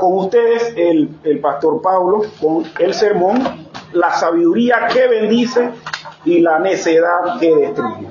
con ustedes el pastor Pablo con el sermón La sabiduría que bendice y la necedad que destruye.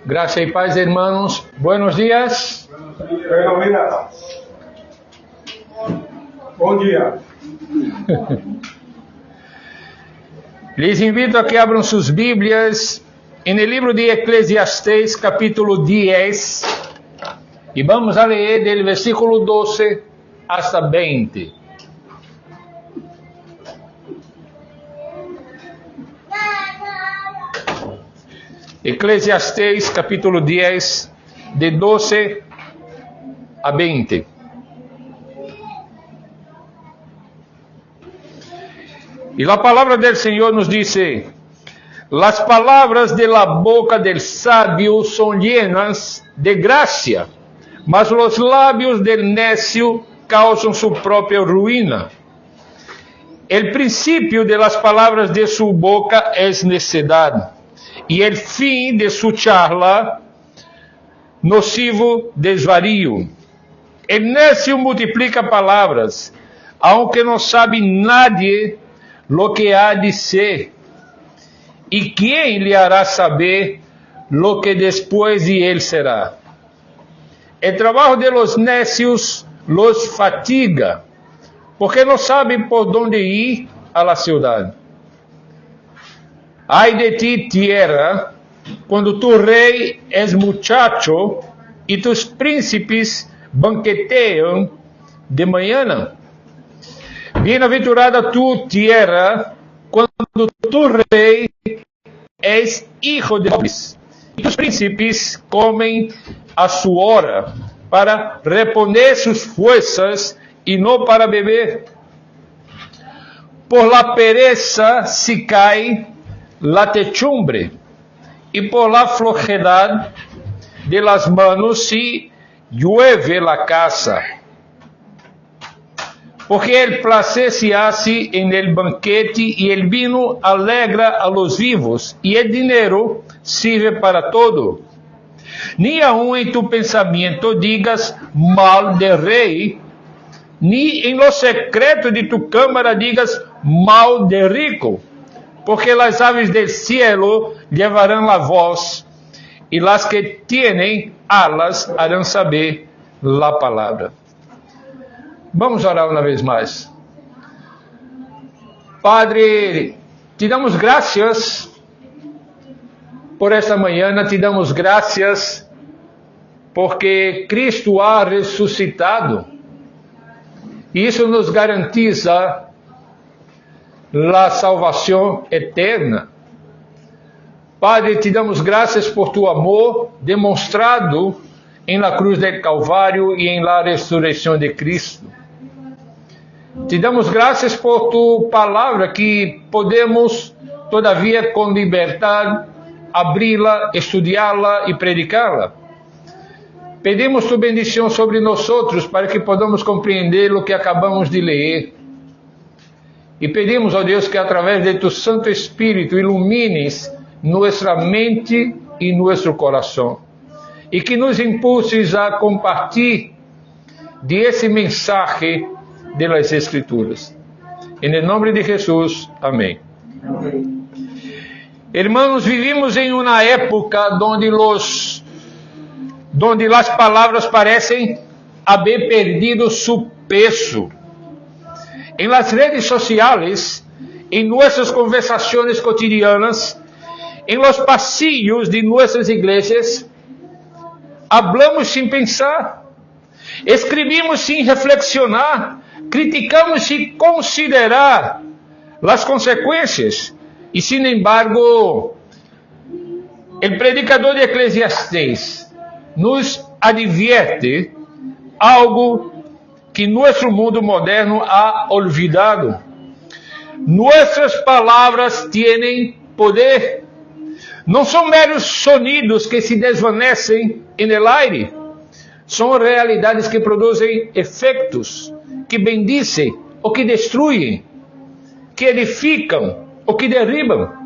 Gracia y paz, hermanos. Buenos días. Buenos días. Bom dia. Les invito a que abram sus Biblias en el libro de Eclesiastés, capítulo 10, y vamos a leer del versículo 12 hasta 20. Eclesiastés, capítulo 10, de 12 a 20. Y la palabra del Señor nos dice: las palabras de la boca del sabio son llenas de gracia, mas los labios del necio causan su propia ruina. El principio de las palabras de su boca es necedad, y el fin de su charla, nocivo desvarío. El necio multiplica palabras, aunque no sabe nadie lo que ha de ser. ¿Y quién le hará saber lo que después de él será? El trabajo de los necios los fatiga, porque no saben por dónde ir a la ciudad. Ay de ti, tierra, cuando tu rey es muchacho y tus príncipes banquetean de mañana. Bienaventurada tu tierra, cuando tu rey es hijo de pobres y tus príncipes comen a su hora, para reponer sus fuerzas y no para beber. Por la pereza se cae la techumbre, y por la flojedad de las manos se llueve la casa. Porque el placer se hace en el banquete, y el vino alegra a los vivos, y el dinero sirve para todo. Ni aun en tu pensamiento digas mal del rey, ni en lo secreto de tu cámara digas mal del rico, porque las aves del cielo llevarán la voz, y las que tienen alas harán saber la palabra. Vamos a orar una vez más. Padre, te damos gracias por esta mañana, te damos gracias porque Cristo ha resucitado, y eso nos garantiza la salvación eterna. Padre, te damos gracias por tu amor demonstrado en la cruz del Calvario y en la resurrección de Cristo. Te damos gracias por tu palabra, que podemos todavía con libertad abrirla, estudiarla y predicarla. Pedimos tu bendición sobre nosotros para que podamos compreender lo que acabamos de leer. E pedimos, ó Deus, que através de tu Santo Espírito ilumines nuestra mente e nuestro coração, e que nos impulses a compartilhar de esse mensaje de las Escrituras. En el nombre de Jesús, amém. Hermanos, vivimos em uma época donde as palavras parecem haber perdido su peso. En las redes sociales, en nuestras conversaciones cotidianas, en los pasillos de nuestras iglesias, hablamos sin pensar, escrevimos sin reflexionar, criticamos sin considerar las consecuencias. E, sin embargo, el predicador de Eclesiastés nos advierte algo que nuestro mundo moderno ha olvidado. Nuestras palabras tienen poder. Não são meros sonidos que se desvanecem en el aire. São realidades que produzem efeitos, que bendicem ou que destruem, que edificam ou que derribam.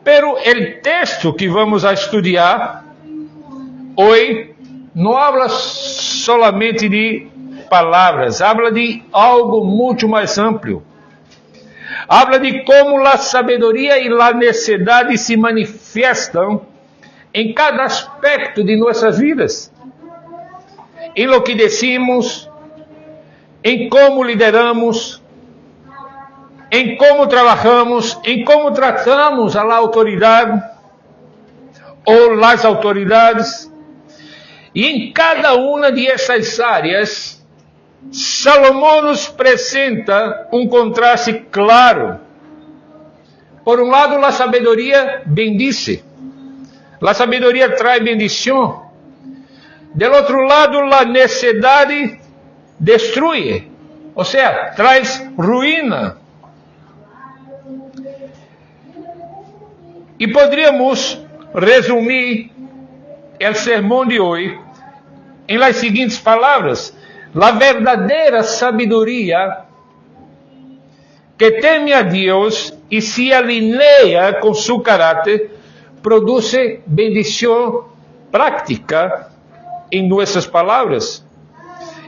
Pero el texto que vamos a estudar hoje não habla solamente de palavras, habla de algo muito mais amplo. Habla de como a sabedoria e a necessidade se manifestam em cada aspecto de nossas vidas. Em lo que decimos, em como lideramos, em como trabalhamos, em como tratamos a la autoridade ou as autoridades. E em cada uma dessas áreas, Salomão nos apresenta um contraste claro. Por um lado, a sabedoria bendice. A sabedoria traz bendição. Do outro lado, a necessidade destrui. Ou seja, traz ruína. E poderíamos resumir o sermão de hoje em las seguintes palavras: a verdadeira sabedoria que teme a Deus e se alinea com seu caráter produz bendição prática em nossas palavras,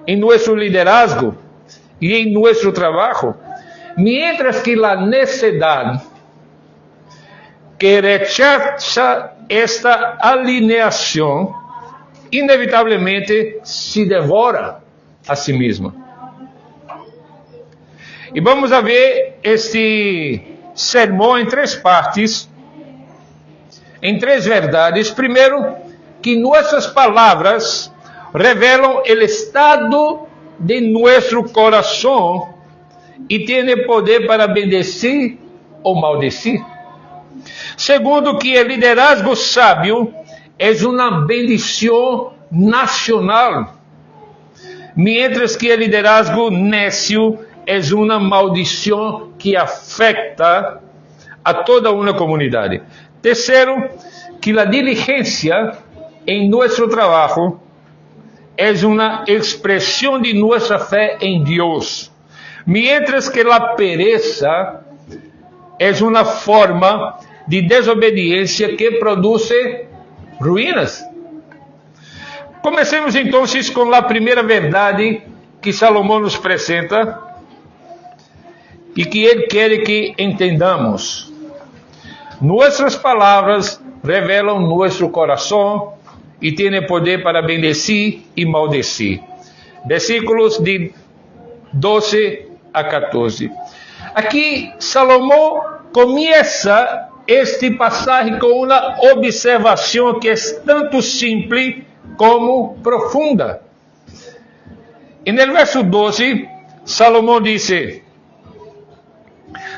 em nosso liderazgo e em nosso trabalho, mientras que a necessidade que rechaza esta alineação inevitavelmente se devora a si mesma. E vamos a ver este sermão em três partes, em três verdades. Primeiro, que nossas palavras revelam o estado de nosso coração e têm poder para bendecir ou maldecir. Segundo, que o liderazgo sábio é uma bendição nacional, mientras que o liderazgo nécio é uma maldição que afeta a toda uma comunidade. Terceiro, que a diligência em nosso trabalho é uma expressão de nossa fé em Deus, mientras que a pereza é uma forma de desobediência que produz ruínas. Comecemos então com a primeira verdade que Salomão nos apresenta e que ele quer que entendamos. Nossas palavras revelam nosso coração e têm poder para bendecir e maldecir. Versículos de 12 a 14. Aqui Salomão começa este passagem com uma observação que é tanto simples como profunda. E no verso 12, Salomão diz: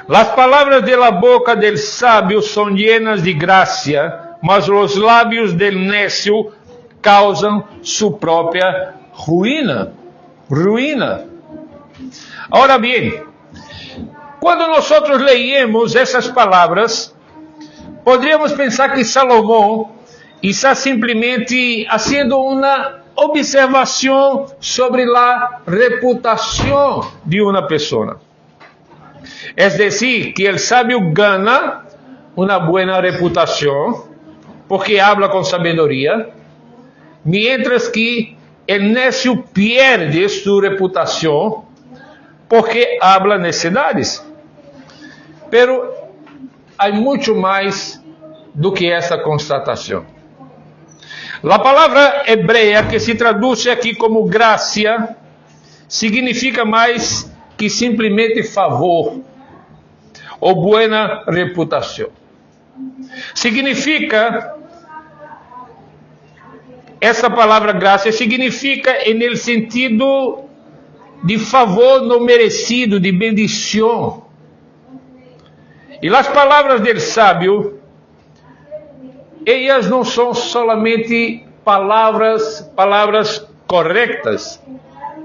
Las palavras de la boca del sábio são llenas de gracia, mas os lábios del necio causam su própria ruína. Ahora bien, quando nós leemos essas palavras, poderíamos pensar que Salomão está simplesmente fazendo uma observação sobre a reputação de uma pessoa. Es decir, que el sabio gana una buena reputación porque habla con sabiduría, mientras que el necio pierde su reputación porque habla necessidades. Pero há muito mais do que essa constatação. A palavra hebreia que se traduz aqui como graça significa mais que simplesmente favor ou boa reputação. Significa, essa palavra graça significa no sentido de favor não merecido, de bendição. E as palavras do sábio, elas não são solamente palavras corretas,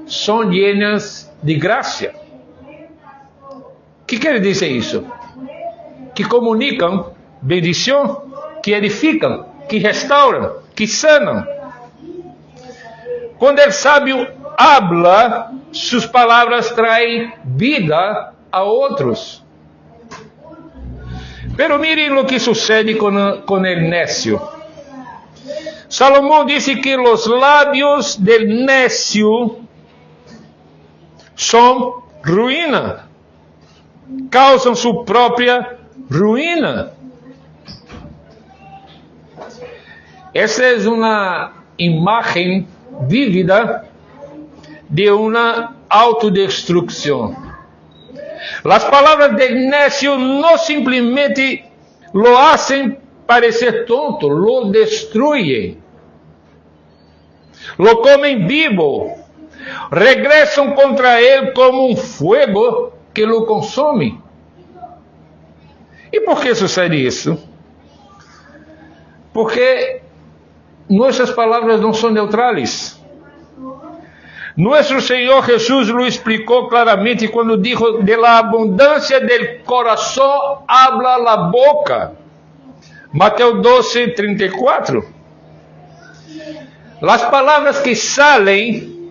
são llenas de graça. O que quer dizer isso? Que comunicam bendição, que edificam, que restauram, que sanam. Quando o sábio habla, suas palavras traem vida a outros. Pero miren lo que sucede con el necio. Salomón dice que los labios del necio son ruina, causan su propia ruina. Essa é uma imagem vívida de uma autodestrucção. As palavras del necio não simplesmente lo hacen parecer tonto, lo destruyen, lo comen vivo, regresam contra ele como um fuego que lo consome. E por que sucede isso? Porque nossas palavras não são neutrales. Nuestro Señor Jesús lo explicó claramente cuando dijo: de la abundancia del corazón habla la boca. Mateo 12:34. Las palabras que salen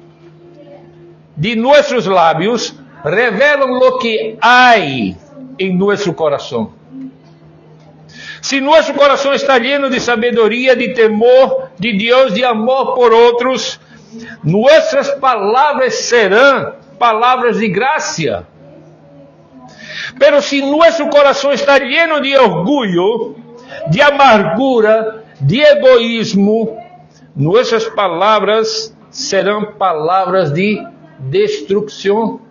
de nuestros labios revelan lo que hay en nuestro corazón. Si nuestro corazón está lleno de sabiduría, de temor de Dios, de amor por otros, nuestras palavras serão palavras de graça. Pero si nuestro corazón está lleno de orgullo, de amargura, de egoísmo, nuestras palavras serão palavras de destrucção.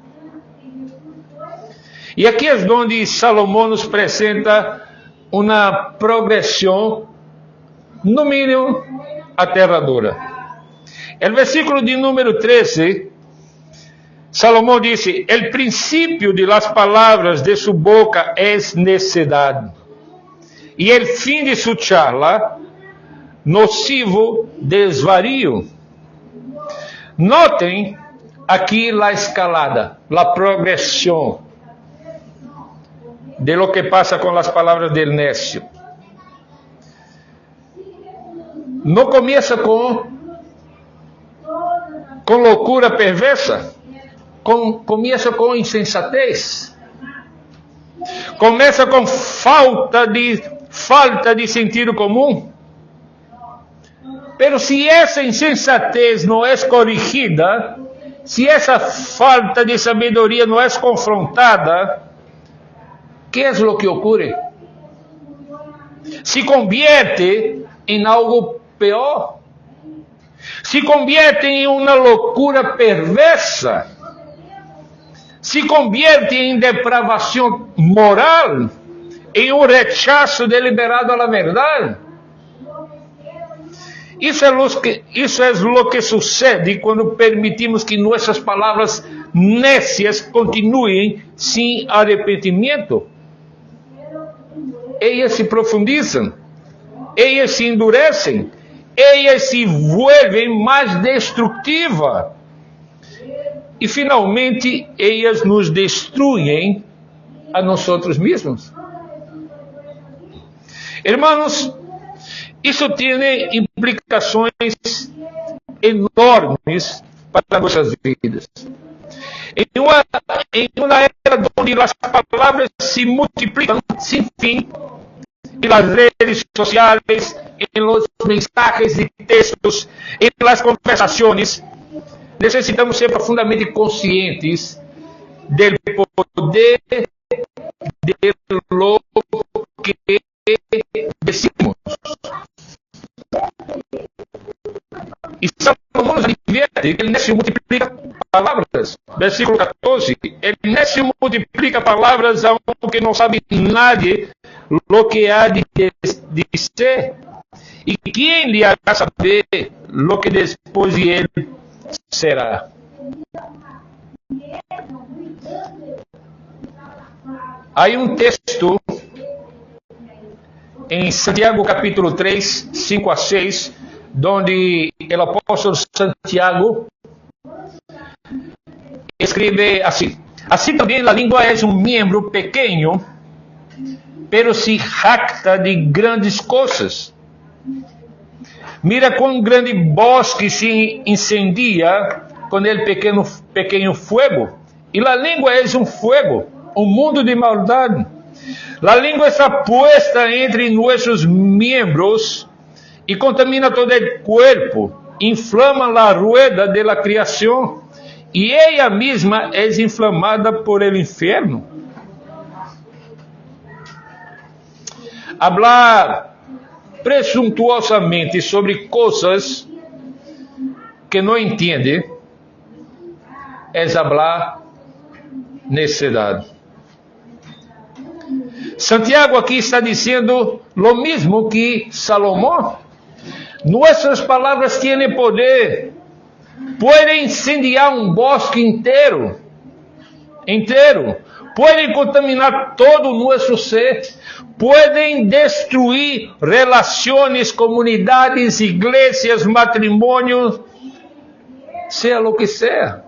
E aqui é onde Salomão nos apresenta uma progressão, no mínimo, aterradora. El versículo de número 13, Salomón dice: el principio de las palabras de su boca es necedad, y el fin de su charla, nocivo desvarío. Notem aqui a escalada, a progressão de lo que pasa com as palavras del necio. Não começa com loucura perversa, começa com insensatez, começa com falta de sentido comum. Pero se essa insensatez não é corrigida, se essa falta de sabedoria não é confrontada, que é o que ocorre? Se convierte em algo pior. Se convierte em uma loucura perversa, se convierte em depravação moral, em um rechazo deliberado à verdade. Isso é o que sucede quando permitimos que nossas palavras nécias continuem sem arrependimento. Elas se profundizam, elas se endurecem, elas se vuelven mais destrutivas e finalmente elas nos destruem a nós mesmos. Hermanos, isso tem implicações enormes para nossas vidas. Em uma era onde as palavras se multiplicam sem fim, en las redes sociales, en los mensajes de textos, en las conversaciones, necesitamos ser profundamente conscientes del poder de lo que decimos. Y Salomón nos advierte que el necio multiplica palabras. Versículo 14. El necio multiplica palabras aunque no sabe nadie lo que ha de decir. ¿Y quién le hará saber lo que después de él será? Hay un texto en Santiago capítulo 3, 5 a 6, donde el apóstol Santiago escribe así: así también la lengua es un miembro pequeño, pero se jacta de grandes cosas. Mira cuán grande bosque se incendia con el pequeño fuego. Y la lengua es un fuego, un mundo de maldad. La lengua está puesta entre nuestros miembros y contamina todo el cuerpo, inflama la rueda de la creación y ella misma es inflamada por el infierno. Hablar presuntuosamente sobre cosas que no entiende es hablar necedad. Santiago aquí está diciendo lo mismo que Salomón. Nuestras palabras tienen poder. Pueden incendiar un bosque entero. Pueden contaminar todo nuestro ser. Pueden destruir relaciones, comunidades, iglesias, matrimonios, sea lo que sea.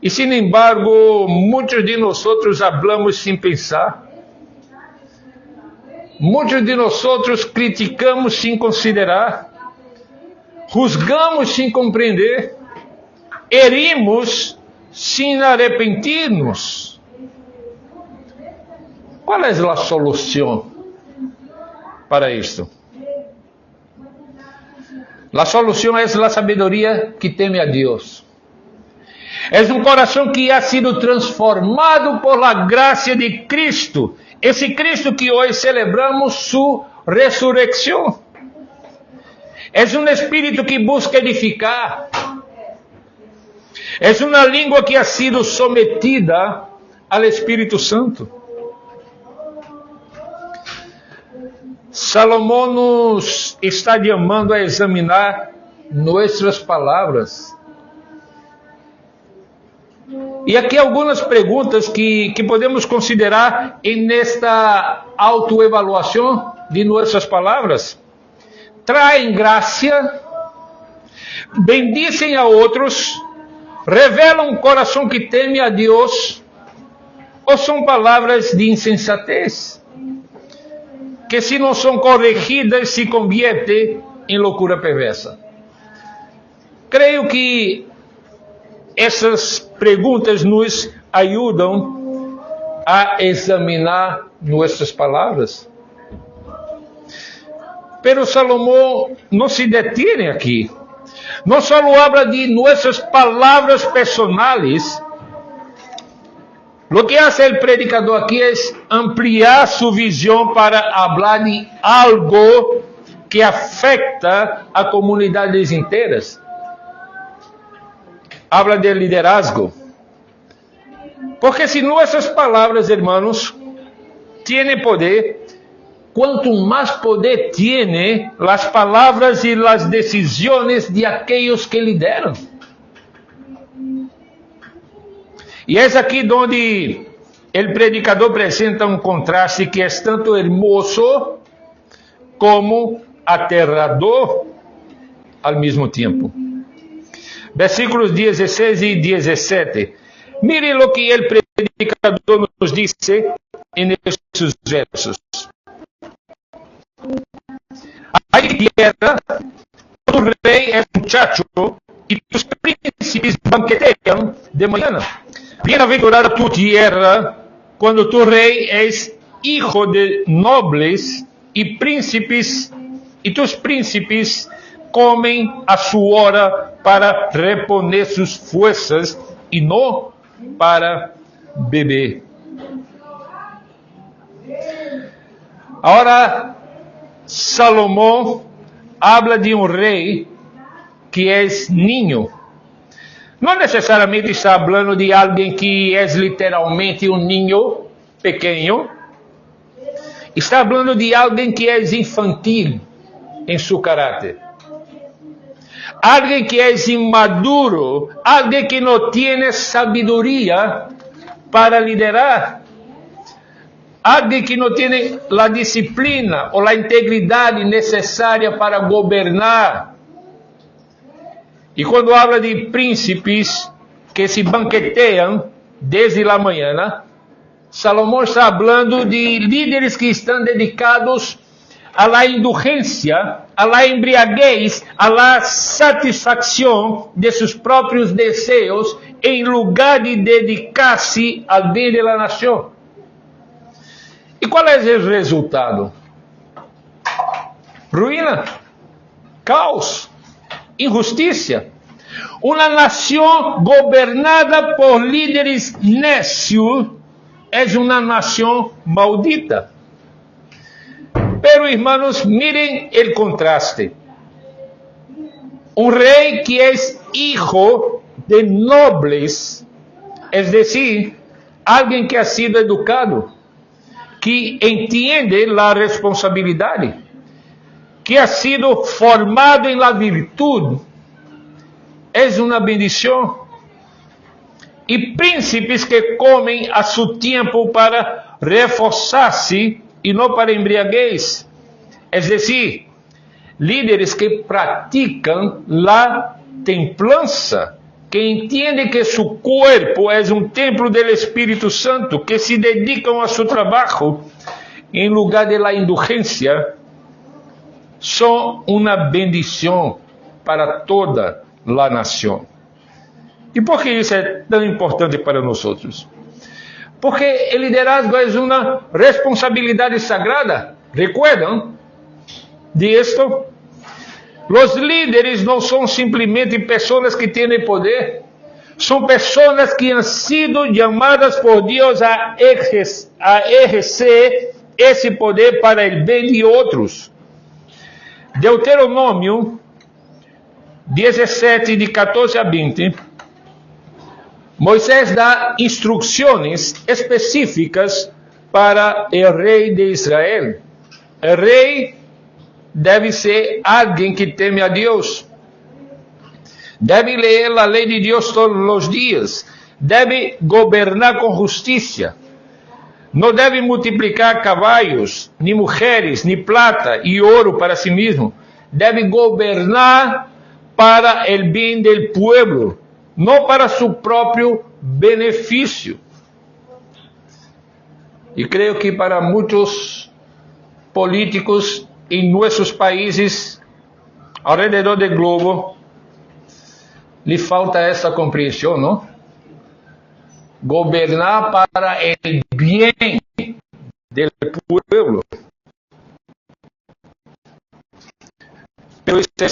Y sin embargo, muchos de nosotros hablamos sin pensar. Muchos de nosotros criticamos sin considerar. Juzgamos sin compreender. Herimos sin arrepentirnos. ¿Cuál es la solución para esto? La solución es la sabiduría que teme a Dios. Es un corazón que ha sido transformado por la gracia de Cristo. Ese Cristo que hoy celebramos su resurrección. Es un espíritu que busca edificar. Es una lengua que ha sido sometida al Espíritu Santo. Salomón nos está llamando a examinar nuestras palabras. E aqui algumas perguntas que podemos considerar nesta autoevaluação de nossas palavras. Traem graça, bendicem a outros, revelam um coração que teme a Deus, ou são palavras de insensatez, que se não são corrigidas se conviertem em loucura perversa? Creio que essas perguntas nos ajudam a examinar nossas palavras. Pero Salomón não se detiene aqui. Não só habla de nossas palavras personales. Lo que hace el predicador aquí es ampliar su visión para hablar de algo que afecta a comunidades enteras. Habla de liderazgo. Porque si nuestras palabras, hermanos, tienen poder, cuanto más poder tienen las palabras y las decisiones de aquellos que lideran. E é aqui onde o predicador apresenta um contraste que é tanto hermoso como aterrador ao mesmo tempo. Versículos 16 e 17. Mire lo que o predicador nos disse nesses versos. A tierra, tu rei é muchacho e tus príncipes banquetean de manhã. Bienaventurada tu tierra, quando tu rei és hijo de nobles e príncipes, e tus príncipes comem a sua hora para reponer sus fuerzas e não para beber. Agora, Salomão habla de um rei que é ninho. Não necessariamente está falando de alguém que é literalmente um ninho pequeno. Está falando de alguém que é infantil em seu caráter. Alguém que é inmaduro, alguém que não tem sabedoria para liderar. Alguém que não tem a disciplina ou a integridade necessária para governar. E quando habla de príncipes que se banqueteiam desde a manhã, Salomão está falando de líderes que estão dedicados a la indulgência, a la embriaguez, a la satisfação de seus próprios desejos, em lugar de dedicar-se ao bem da nação. E qual é o resultado? Ruína, caos, injustiça. Uma nação governada por líderes nécios é uma nação maldita. Pero, irmãos, miren el contraste. Um rei que é hijo de nobles, es decir, alguém que ha sido educado, que entende a responsabilidade, que ha sido formado em la virtude, é uma bendição. E príncipes que comem a seu tempo para reforçar-se e não para embriaguez. É decir, líderes que praticam a templança, que entendem que seu corpo é um templo do Espírito Santo, que se dedicam a seu trabalho em lugar de la indulgência, são uma bendição para toda a nação. E por que isso é tão importante para nós outros? Porque o liderazgo é uma responsabilidade sagrada. ¿Recuerdan de esto? Os líderes não são simplesmente pessoas que têm poder. São pessoas que han sido chamadas por Deus a exercer esse poder para o bem de outros. Deuteronômio 17, de 14 a 20. Moisés dá instruções específicas para o rei de Israel. O rei deve ser alguém que teme a Deus. Deve ler a lei de Deus todos os dias. Deve governar com justiça. Não deve multiplicar cavalos, nem mulheres, nem plata e ouro para si mesmo. Deve governar para o bem do povo, não para seu próprio benefício. E creio que para muitos políticos em nossos países, ao redor do globo, lhe falta essa compreensão, não? Governar para o bem do povo. Pero isso é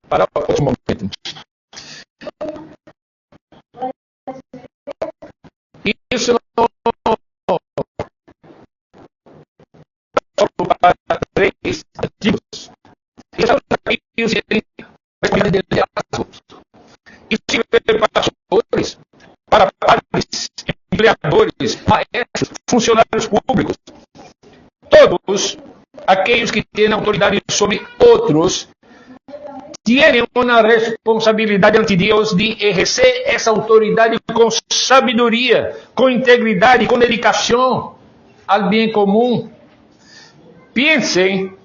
para outro momento. Isso não para reis antigos. Isso é para pastores, para padres, empregadores, maestros, funcionários públicos. Todos aqueles que têm autoridade sobre outros têm uma responsabilidade ante Deus de exercer essa autoridade com sabedoria, com integridade, com dedicação ao bem comum. Pensem,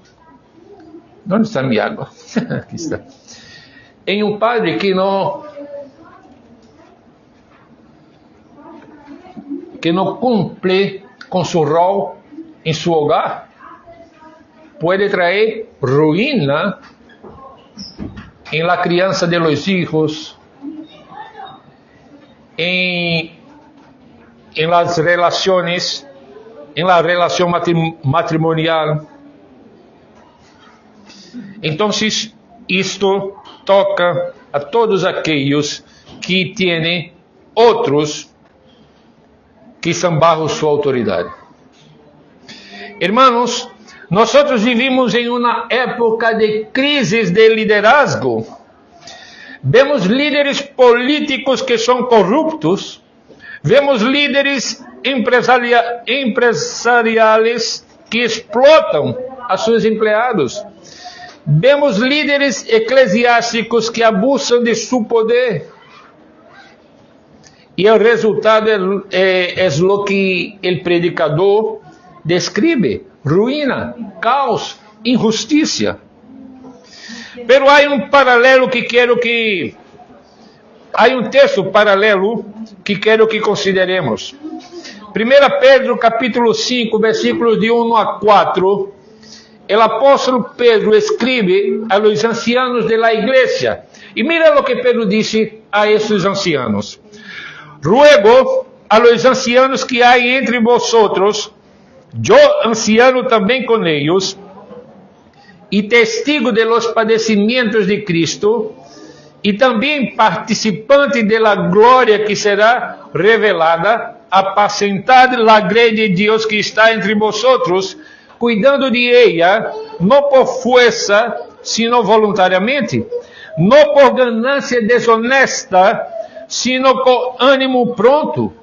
onde está minha água? Aqui está. Em um padre que não cumpre com seu rol em seu hogar, pode trazer ruína em la criança de los hijos, em las relaciones, em la relação matrimonial. Então, isto toca a todos aqueles que tienen otros que están bajo su autoridad. Hermanos, nosotros vivimos en una época de crisis de liderazgo. Vemos líderes políticos que son corruptos. Vemos líderes empresariales que explotam a seus empregados. Vemos líderes eclesiásticos que abusam de seu poder. E o resultado é o que o predicador descreve: ruína, caos, injustiça. Pero há um paralelo que quero que... Há um texto paralelo que quero que consideremos. 1 Pedro capítulo 5, versículos de 1 a 4, o apóstolo Pedro escreve a los ancianos de la iglesia. E mira o que Pedro disse a esses ancianos. Ruego a los ancianos que há entre vosotros, yo anciano também com ellos, e testigo de los padecimientos de Cristo, e também participante de la glória que será revelada, apacentad la grey de Deus que está entre vosotros, cuidando de ella, não por fuerza, sino voluntariamente, não por ganancia desonesta, sino con ánimo pronto,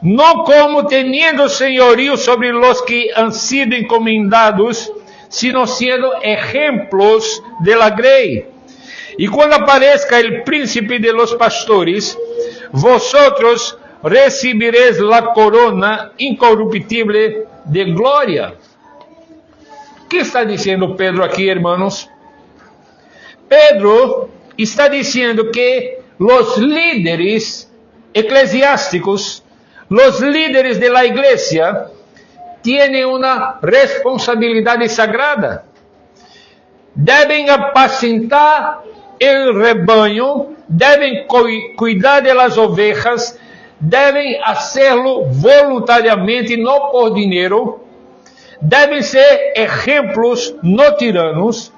não como teniendo senhorio sobre los que han sido encomendados, sino siendo ejemplos de la grey. E quando aparezca el príncipe de los pastores, vosotros recibiréis la corona incorruptible de glória. O que está dizendo Pedro aqui, hermanos? Pedro está dizendo que los líderes eclesiásticos, los líderes de la iglesia, tienen una responsabilidad sagrada. Deben apacentar el rebaño, deben cuidar de las ovejas, deben hacerlo voluntariamente, no por dinero, deben ser ejemplos, no tiranos,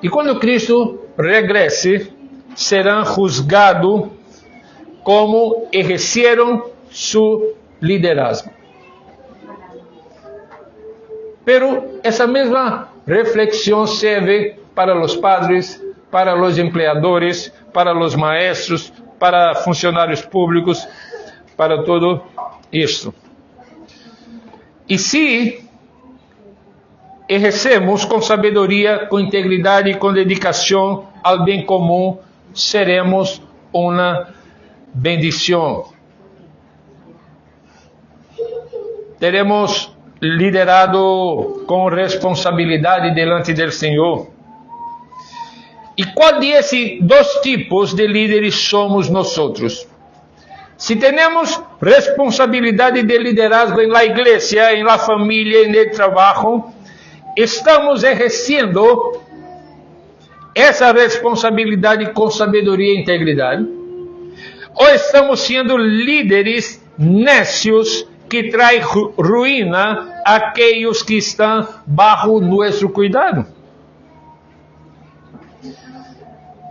y cuando Cristo regrese, serán juzgados como ejercieron su liderazgo. Pero essa mesma reflexión serve para los padres, para los empleadores, para los maestros, para funcionários públicos, para todo isto. E se exercemos com sabedoria, com integridade e com dedicação ao bem comum, seremos uma bendição. Teremos liderado com responsabilidade delante do Senhor. E qual desses dois tipos de líderes somos nós? Se temos responsabilidade de liderazgo na igreja, na família, no trabalho, estamos exercendo essa responsabilidade com sabedoria e integridade? Ou estamos sendo líderes nécios que traem ruína àqueles que estão bajo nosso cuidado?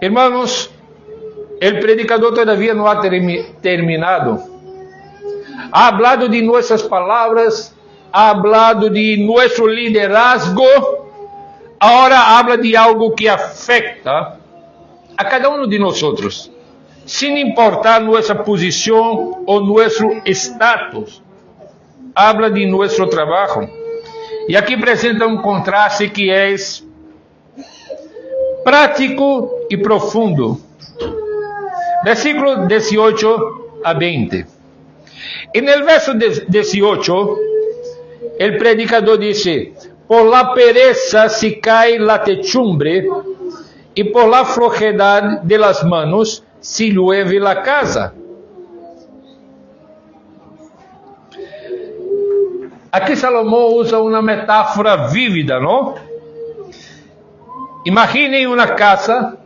Hermanos, o predicador todavía não ha terminado. Ha hablado de nossas palavras, ha hablado de nosso liderazgo, agora habla de algo que afecta a cada um de nós, sem importar nossa posição ou nosso status. Habla de nosso trabalho. E aqui apresenta um contraste que é prático e profundo. Versículo 18 a 20. En el verso 18, el predicador dice: por la pereza se cae la techumbre, y por la flojedad de las manos se llueve la casa. Aqui Salomão usa uma metáfora vívida, não? Imaginem uma casa,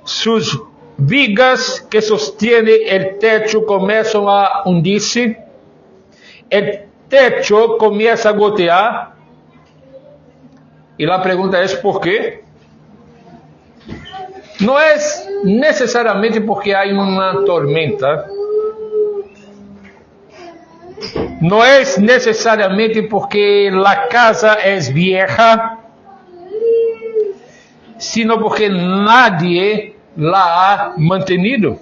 sus vigas que sostienen el techo comienzan a hundirse, el techo comienza a gotear, y la pregunta es ¿por qué? não é necessariamente porque há uma tormenta, não é necessariamente porque a casa é vieja, sino porque nadie la ha mantenido.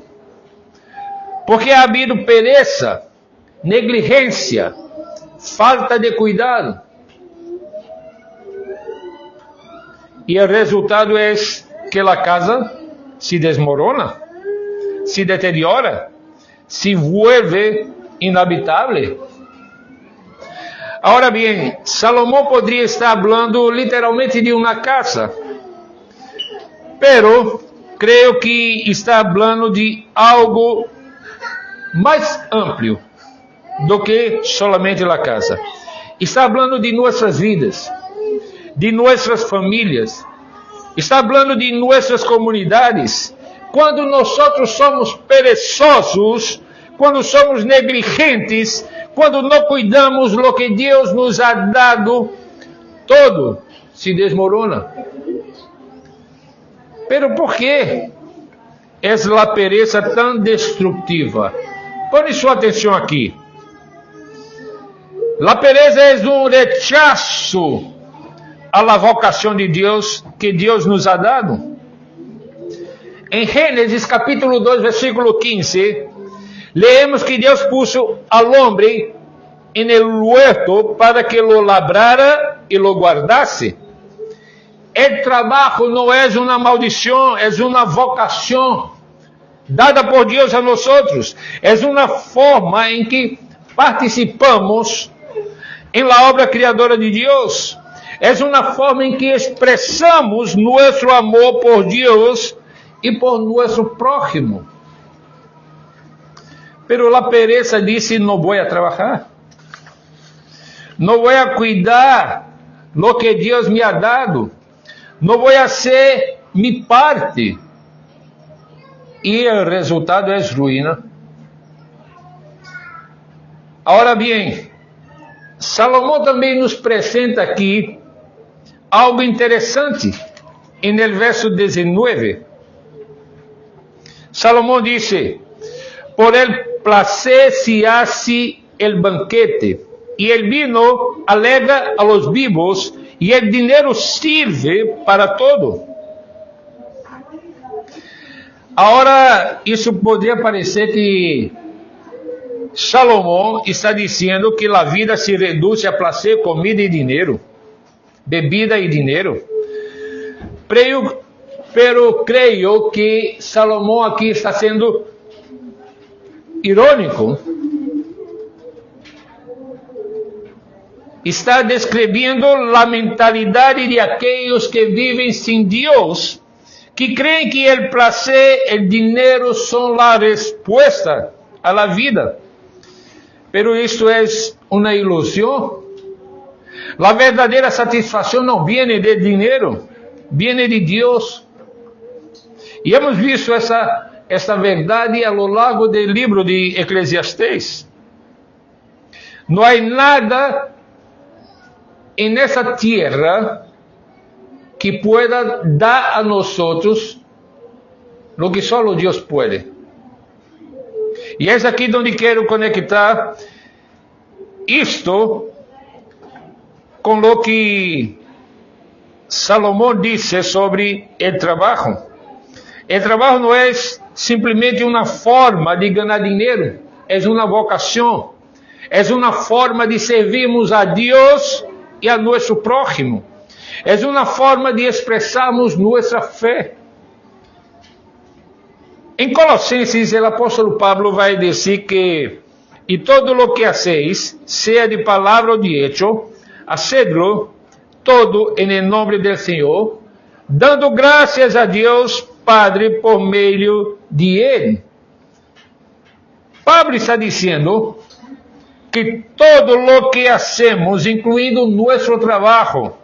Porque ha habido pereza, negligência, falta de cuidado. E o resultado é que a casa se desmorona, se deteriora, se vuelve inhabitável. Ahora bien, Salomón podría estar hablando literalmente de una casa, pero creo que está hablando de algo mais amplo do que solamente a casa. Está hablando de nossas vidas, de nossas famílias, está hablando de nossas comunidades. Quando nós somos perezosos, quando somos negligentes, quando não cuidamos do que Deus nos ha dado, todo se desmorona. Pero por que é a pereza tão destrutiva? Põe sua atenção aqui. A pereza é rechazo a la vocação de Deus que Deus nos ha dado. Em Gênesis capítulo 2, versículo 15, leemos que Deus puso al hombre en el huerto para que lo labrara y lo guardase. El trabajo no es una maldición, es una vocación dada por Deus a nosotros. Es una forma en que participamos en la obra criadora de Deus. Es una forma en que expresamos nuestro amor por Deus y por nuestro prójimo. Pero la pereza dice, no voy a trabajar. No voy a cuidar lo que Dios me ha dado. No voy a hacer mi parte. Y el resultado es ruina. Ahora bien, Salomón también nos presenta aquí algo interesante en el verso 19. Salomón dice, por el placer se hace el banquete, y el vino alegra a los vivos, y el dinero sirve para todo. Agora, isso poderia parecer que Salomão está dizendo que a vida se reduz a placer, comida e dinheiro, bebida e dinheiro. Pero creio que Salomão aqui está sendo irônico. Está descrevendo a mentalidade de aqueles que vivem sem Deus, que creem que o placer, o dinheiro são a resposta à vida. Pero isto é uma ilusão. A verdadeira satisfação não viene de dinheiro, viene de Deus. E hemos visto essa verdade a lo largo do livro de Eclesiastés. Não há nada en esa tierra que pueda dar a nosotros lo que solo Dios puede. Y es aquí donde quiero conectar esto con lo que Salomón dice sobre el trabajo. El trabajo no es simplemente una forma de ganar dinero, es una vocación, es una forma de servirmos a Dios e a nosso próximo. É uma forma de expressarmos nossa fé. Em Colossenses, o apóstolo Pablo vai dizer que e todo lo que hacéis, sea de palavra ou de hecho, hacedlo todo en el nombre del Senhor, dando graças a Deus Padre por meio de Ele. Pablo está dizendo que todo lo que hacemos, incluindo nuestro trabajo,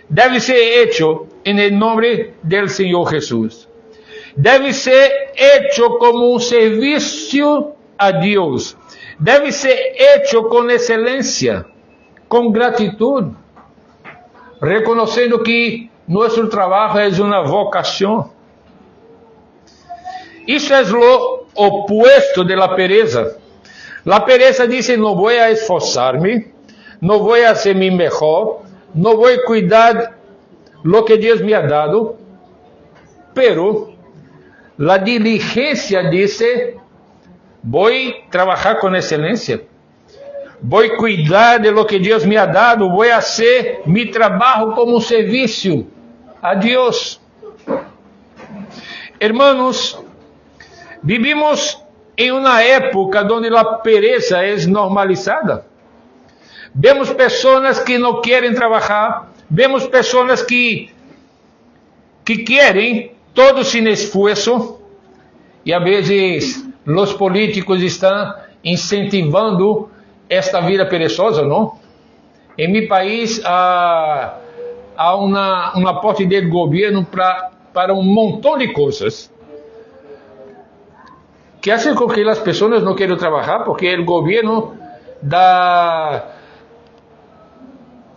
debe ser hecho en el nombre del Señor Jesús. Debe ser hecho como un servicio a Dios. Debe ser hecho con excelencia, con gratitud, reconociendo que nuestro trabajo es una vocación. Isso é lo opuesto de la pereza. La pereza diz: não vou a esforçar-me, não vou a ser mi mejor, não vou cuidar lo que Deus me ha dado. Pero la diligencia dice: voy a trabajar con excelencia, voy a cuidar de lo que Deus me ha dado, voy a hacer mi trabajo como un servicio a Deus. Hermanos, vivimos em uma época onde a pereza é normalizada. Vemos pessoas que não querem trabalhar, vemos pessoas que querem todo sem esforço, e a vezes os políticos estão incentivando esta vida perezosa, não? Em meu país há um aporte do governo para um montão de coisas que fazem com que as pessoas não queiram trabalhar, porque o governo dá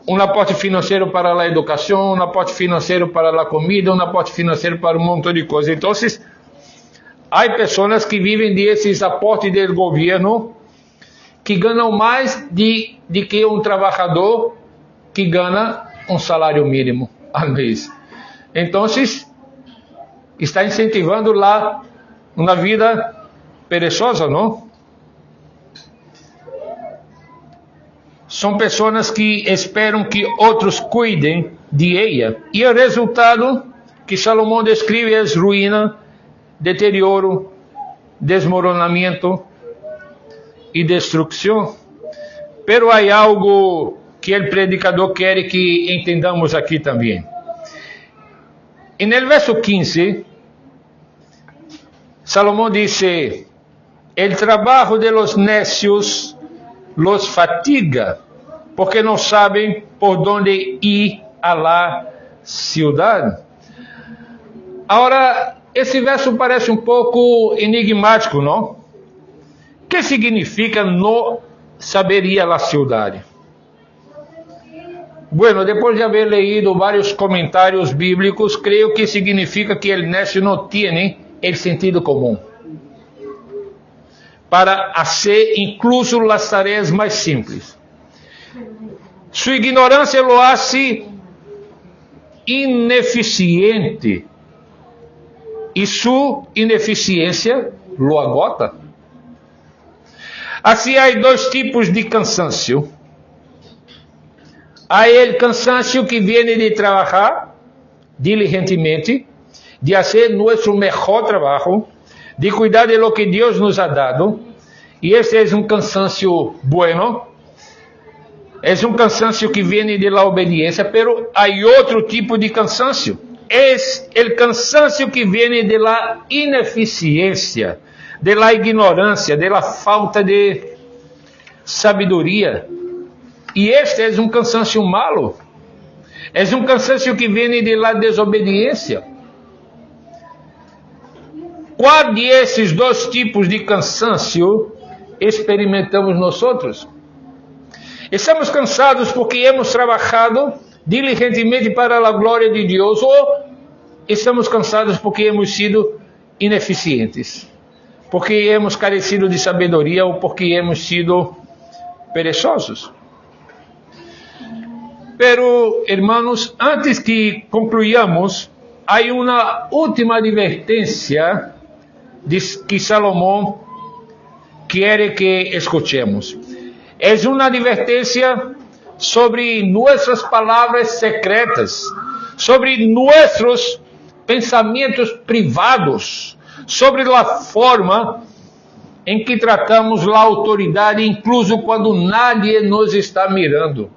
um aporte financeiro para a educação, um aporte financeiro para a comida, um aporte financeiro para um montão de coisas. Então, há pessoas que vivem desses aportes do governo que ganham mais de que um trabalhador que ganha um salário mínimo ao mês. Então, está incentivando lá uma vida perezosa, não? São pessoas que esperam que outros cuidem de ela. E o resultado que Salomão descreve é ruína, deterioro, desmoronamento e destruição. Pero há algo que o predicador quer que entendamos aqui também. En el verso 15, Salomão dice: el trabajo de los necios los fatiga, porque não sabem por onde ir a la ciudad. Agora, esse verso parece um pouco enigmático, não? O que significa não saber ir a la ciudad? Bueno, depois de haver leído vários comentários bíblicos, creio que significa que el necio não tem el sentido comum para fazer incluso as tarefas mais simples. Sua ignorância lo hace ineficiente e sua ineficiência lo agota. Assim, há dois tipos de cansancio. Há o cansancio que vem de trabalhar diligentemente, de fazer nosso melhor trabalho, de cuidar de lo que Deus nos ha dado, e esse é um cansancio bueno, é um cansancio que vem de la obediência, pero há outro tipo de cansancio, é o cansancio que vem de la ineficiência, de la ignorância, de la falta de sabedoria. E este é um cansancio malo, é um cansancio que vem de la desobediência. Qual desses dois tipos de cansancio experimentamos nós outros? Estamos cansados porque hemos trabalhado diligentemente para a glória de Deus, ou estamos cansados porque hemos sido ineficientes, porque hemos carecido de sabedoria ou porque hemos sido perezosos. Pero, hermanos, antes que concluamos, há uma última advertência que Salomão quer que escuchemos. É uma advertência sobre nossas palavras secretas, sobre nossos pensamentos privados, sobre a forma em que tratamos a autoridade, incluso quando nadie nos está mirando.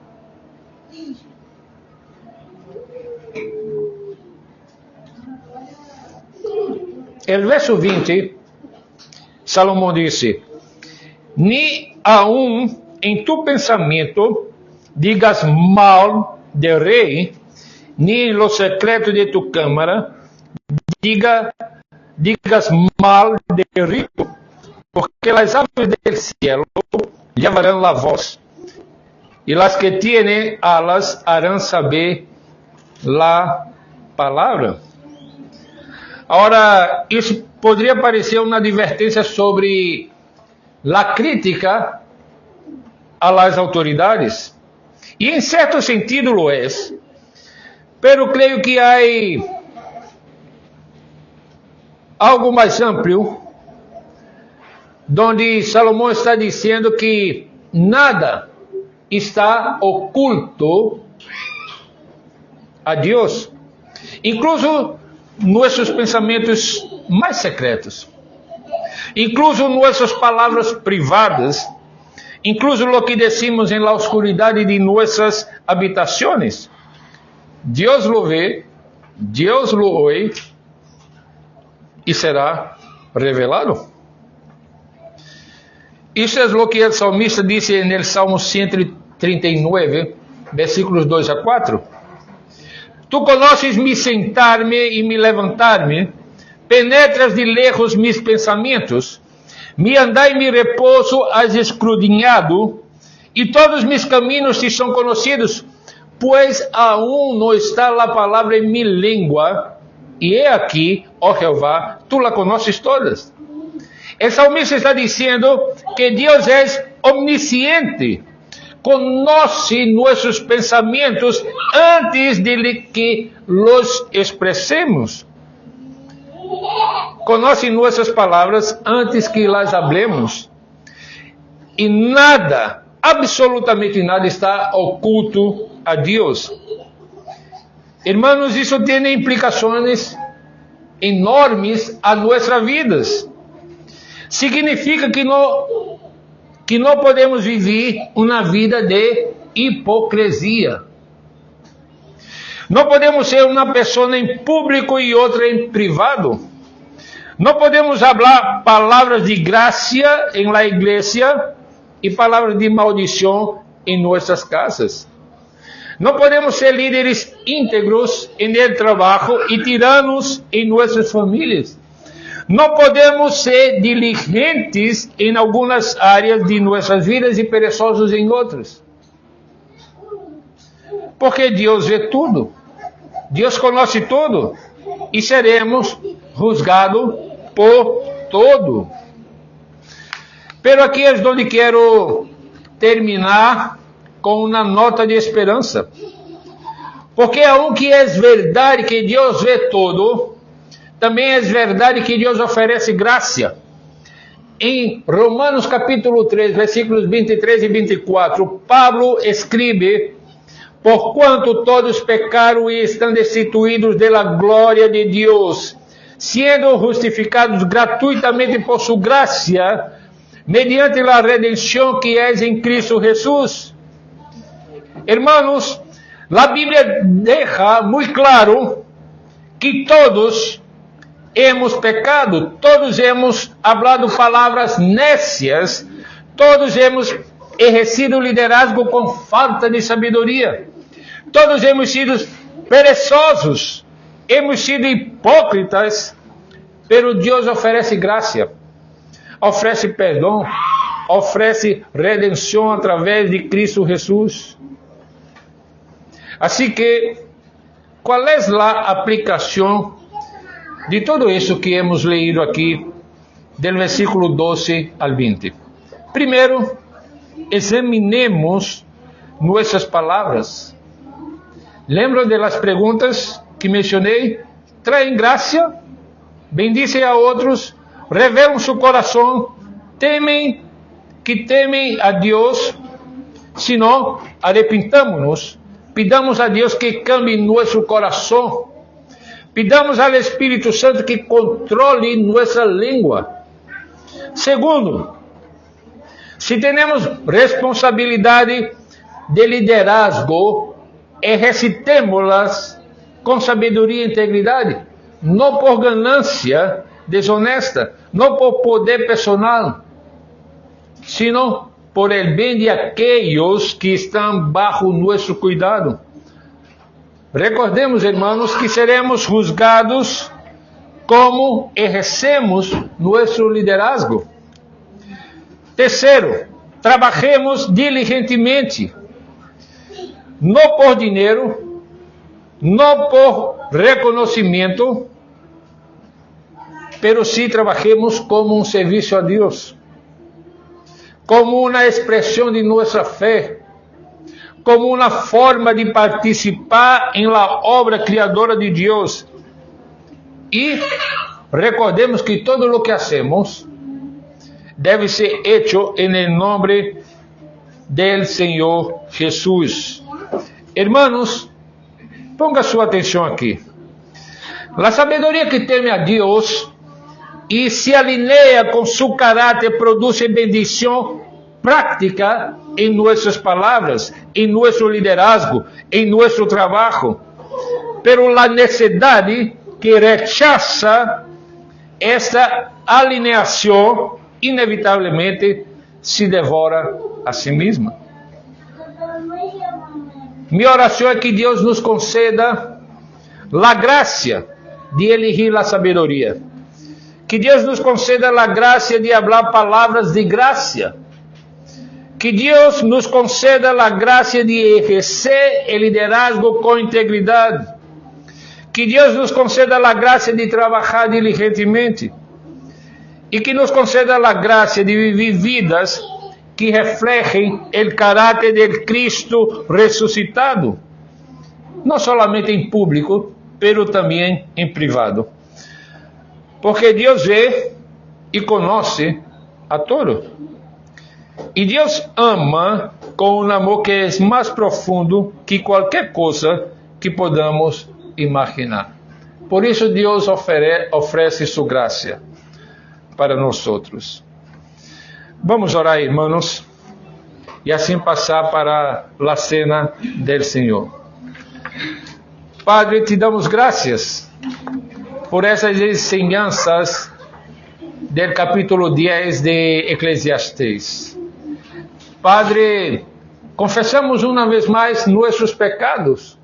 El verso 20, Salomão disse: ni aun em tu pensamento digas mal del rei, ni en lo secreto de tu cámara digas mal del rico, porque las aves del cielo llevarán la voz, y las que tienen alas harán saber la palavra. Ora, isso poderia parecer uma advertência sobre a crítica às autoridades, e em certo sentido lo é, pero creio que há algo mais amplo, onde Salomão está dizendo que nada está oculto a Deus, incluso nossos pensamentos mais secretos, incluso nossas palavras privadas, incluso o que decimos em la oscuridade de nossas habitações. Deus lo vê, Deus lo ouve e será revelado. Isso é o que o salmista disse no Salmo 139, versículos 2 a 4. Tu conheces me sentar-me e me levantar-me, penetras de lejos mis pensamentos, me andai e me repouso has escrudinhado, e todos mis caminhos te são conhecidos, pois aún não está a palavra em minha língua, e é aqui, ó Jeová, tu la conheces todas. O salmista está dizendo que Deus é omnisciente, conhece nossos pensamentos antes de que los expressemos, conhece nossas palavras antes que las hablemos, e nada, absolutamente nada está oculto a Deus. Hermanos, isso tem implicações enormes a nossas vidas. Significa que não podemos viver uma vida de hipocrisia. Não podemos ser uma pessoa em público e outra em privado. Não podemos falar palavras de graça em la igreja e palavras de maldição em nossas casas. Não podemos ser líderes íntegros em el trabalho e tiranos em nossas famílias. Não podemos ser diligentes em algumas áreas de nossas vidas e perezosos em outras. Porque Deus vê tudo. Deus conhece tudo. E seremos julgados por todo. Pero aqui é onde quero terminar com uma nota de esperança. Porque aunque é verdade que Deus vê tudo, também é verdade que Deus oferece graça. Em Romanos capítulo 3, versículos 23 e 24, Pablo escreve: porquanto todos pecaram e estão destituídos da glória de Deus, sendo justificados gratuitamente por sua graça, mediante a redenção que é em Cristo Jesus. Hermanos, a Bíblia deixa muito claro que todos hemos pecado, todos hemos hablado palavras nécias, todos hemos exercido liderazgo com falta de sabedoria, todos hemos sido perezosos, hemos sido hipócritas, pero Deus oferece graça, oferece perdão, oferece redenção através de Cristo Jesus. Assim que, qual é a aplicação de tudo isso que hemos leído aqui, do versículo 12 ao 20? Primeiro, examinemos nossas palavras. Lembram das perguntas que mencionei? Traem graça, bendicem a outros, revelam seu coração, temem a Deus. Se não, arrepentamos-nos, pidamos a Deus que cambie nosso coração, pidamos ao Espírito Santo que controle nossa língua. Segundo, se temos responsabilidade de liderazgo, exercitemos-las com sabedoria e integridade, não por ganância desonesta, não por poder personal, sino por el bem de aqueles que estão bajo nosso cuidado. Recordemos, irmãos, que seremos juzgados como exercemos nosso liderazgo. Terceiro, trabalhemos diligentemente, não por dinheiro, não por reconhecimento, pero sí trabajemos como un servicio a Dios, como una expresión de nuestra fe, como una forma de participar en la obra creadora de Dios. Y recordemos que todo lo que hacemos debe ser hecho en el nombre del Señor Jesús. Hermanos, ponga su atención aquí. La sabiduría que teme a Dios y se alinea con su carácter produce bendición práctica en nuestras palabras, en nuestro liderazgo, en nuestro trabajo. Pero la necedad que rechaza esta alineación inevitablemente se devora a sí misma. Mi oración es que Dios nos conceda la gracia de elegir la sabiduría. Que Dios nos conceda la gracia de hablar palabras de gracia. Que Dios nos conceda la gracia de ejercer el liderazgo con integridad. Que Dios nos conceda la gracia de trabajar diligentemente. Y que nos conceda la gracia de vivir vidas que reflejen el carácter del Cristo resucitado. No solamente en público, pero también en privado. Porque Dios ve y conoce a todos. Y Dios ama con un amor que es más profundo que cualquier cosa que podamos imaginar. Por eso Dios ofrece su gracia para nosotros. Vamos orar, hermanos, y así pasar para la cena del Señor. Padre, te damos gracias por esas enseñanzas del capítulo 10 de Eclesiastés. Padre, confesamos una vez más nuestros pecados.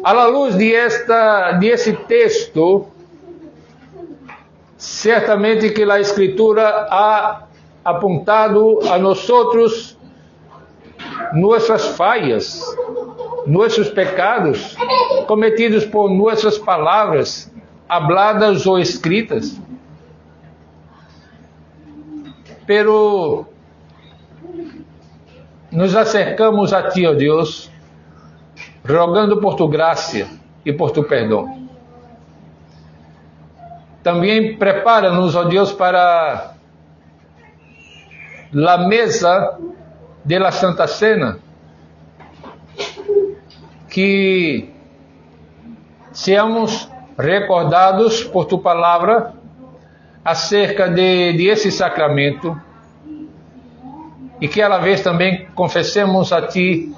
A la luz de ese texto, certamente que la Escritura ha apuntado a nosotros nuestras fallas, nuestros pecados, cometidos por nuestras palabras, habladas o escritas. Pero nos acercamos a Ti, ó Deus, rogando por Tu graça e por Tu perdão. Também prepara-nos, ó Deus, para a mesa da Santa Cena, que seamos recordados por Tu palavra acerca de esse sacramento e que, à la vez, também confessemos a Ti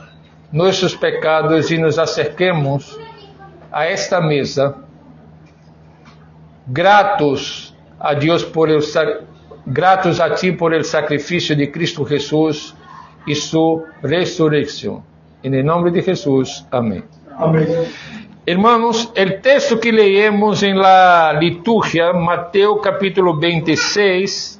nossos pecados e nos acerquemos a esta mesa, gratos a Deus gratos a Ti por el sacrifício de Cristo Jesús e su resurrección. En el nombre de Jesús, amén. Amém. Hermanos, el texto que leemos en la liturgia, Mateo capítulo 26,